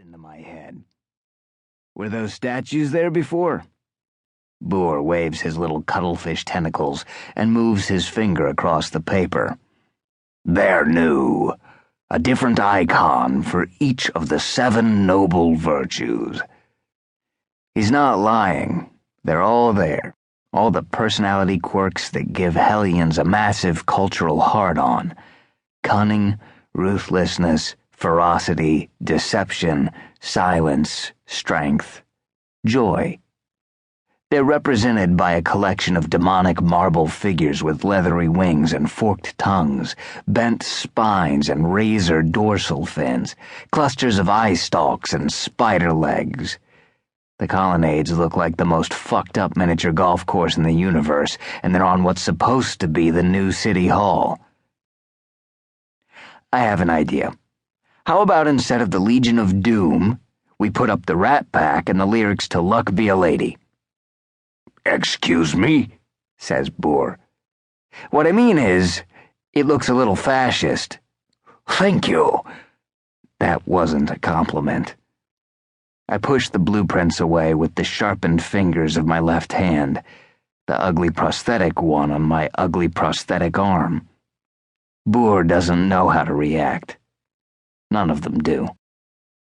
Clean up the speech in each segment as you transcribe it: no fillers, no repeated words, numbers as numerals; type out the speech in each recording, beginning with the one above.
into my head. Were those statues there before? Boer waves his little cuttlefish tentacles and moves his finger across the paper. They're new. A different icon for each of the 7 noble virtues. He's not lying. They're all there. All the personality quirks that give Hellions a massive cultural hard-on. Cunning, ruthlessness, ferocity, deception, silence, strength, joy. They're represented by a collection of demonic marble figures with leathery wings and forked tongues, bent spines and razor dorsal fins, clusters of eye stalks and spider legs. The colonnades look like the most fucked up miniature golf course in the universe, and they're on what's supposed to be the new city hall. I have an idea. How about instead of the Legion of Doom, we put up the Rat Pack and the lyrics to Luck Be a Lady? Excuse me, says Boer. What I mean is, it looks a little fascist. Thank you. That wasn't a compliment. I pushed the blueprints away with the sharpened fingers of my left hand, the ugly prosthetic one on my ugly prosthetic arm. Boer doesn't know how to react. None of them do.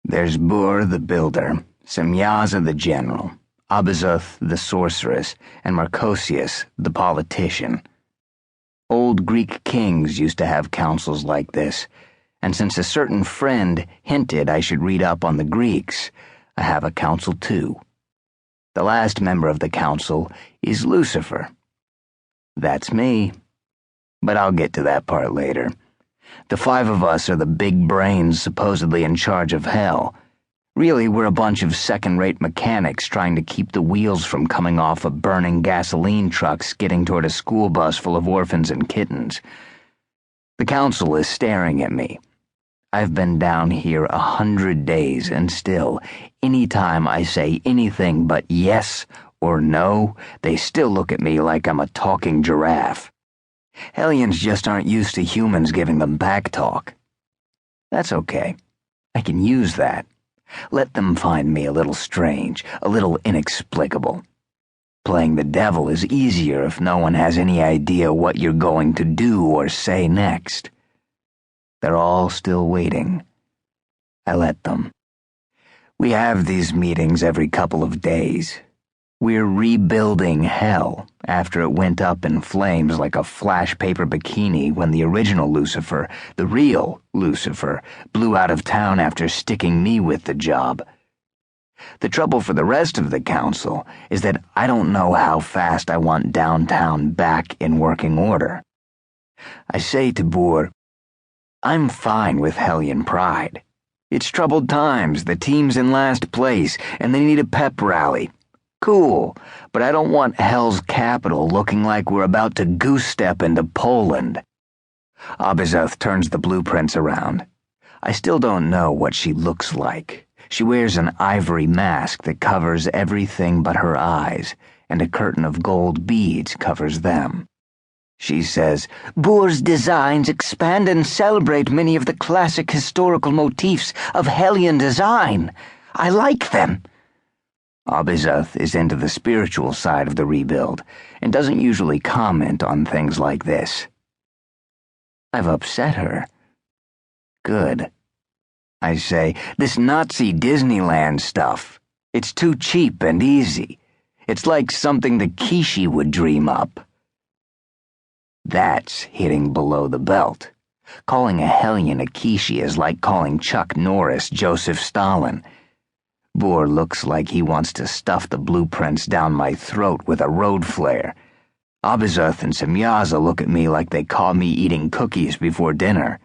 There's Boer the builder, Semyaza the general, Abazuth the sorceress, and Marcosius the politician. Old Greek kings used to have councils like this, and since a certain friend hinted I should read up on the Greeks, I have a council too. The last member of the council is Lucifer. That's me. But I'll get to that part later. The 5 of us are the big brains supposedly in charge of hell. Really, we're a bunch of second-rate mechanics trying to keep the wheels from coming off of burning gasoline trucks skidding toward a school bus full of orphans and kittens. The council is staring at me. I've been down here 100 days, and still, any time I say anything but yes or no, they still look at me like I'm a talking giraffe. Hellions just aren't used to humans giving them back talk. That's okay. I can use that. Let them find me a little strange, a little inexplicable. Playing the devil is easier if no one has any idea what you're going to do or say next. They're all still waiting. I let them. We have these meetings every couple of days. We're rebuilding hell after it went up in flames like a flash paper bikini when the original Lucifer, the real Lucifer, blew out of town after sticking me with the job. The trouble for the rest of the council is that I don't know how fast I want downtown back in working order. I say to Boer, I'm fine with Hellion pride. It's troubled times, the team's in last place, and they need a pep rally. Cool, but I don't want hell's capital looking like we're about to goose step into Poland. Abazuth turns the blueprints around. I still don't know what she looks like. She wears an ivory mask that covers everything but her eyes, and a curtain of gold beads covers them. She says, Boer's designs expand and celebrate many of the classic historical motifs of Hellion design. I like them. Abazuth is into the spiritual side of the rebuild and doesn't usually comment on things like this. I've upset her. Good. I say, this Nazi Disneyland stuff, it's too cheap and easy. It's like something the Kishi would dream up. That's hitting below the belt. Calling a Hellion a Kishi is like calling Chuck Norris Joseph Stalin. Boer looks like he wants to stuff the blueprints down my throat with a road flare. Abazuth and Semyaza look at me like they caught me eating cookies before dinner.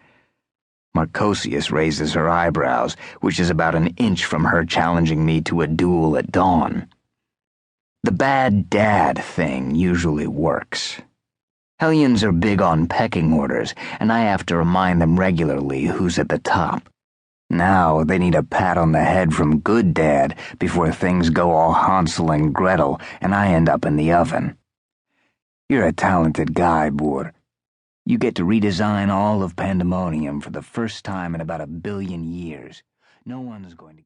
Marcosius raises her eyebrows, which is about an inch from her challenging me to a duel at dawn. The bad dad thing usually works. Hellions are big on pecking orders, and I have to remind them regularly who's at the top. Now they need a pat on the head from Good Dad before things go all Hansel and Gretel and I end up in the oven. You're a talented guy, Boer. You get to redesign all of Pandemonium for the first time in about 1 billion years. No one's going to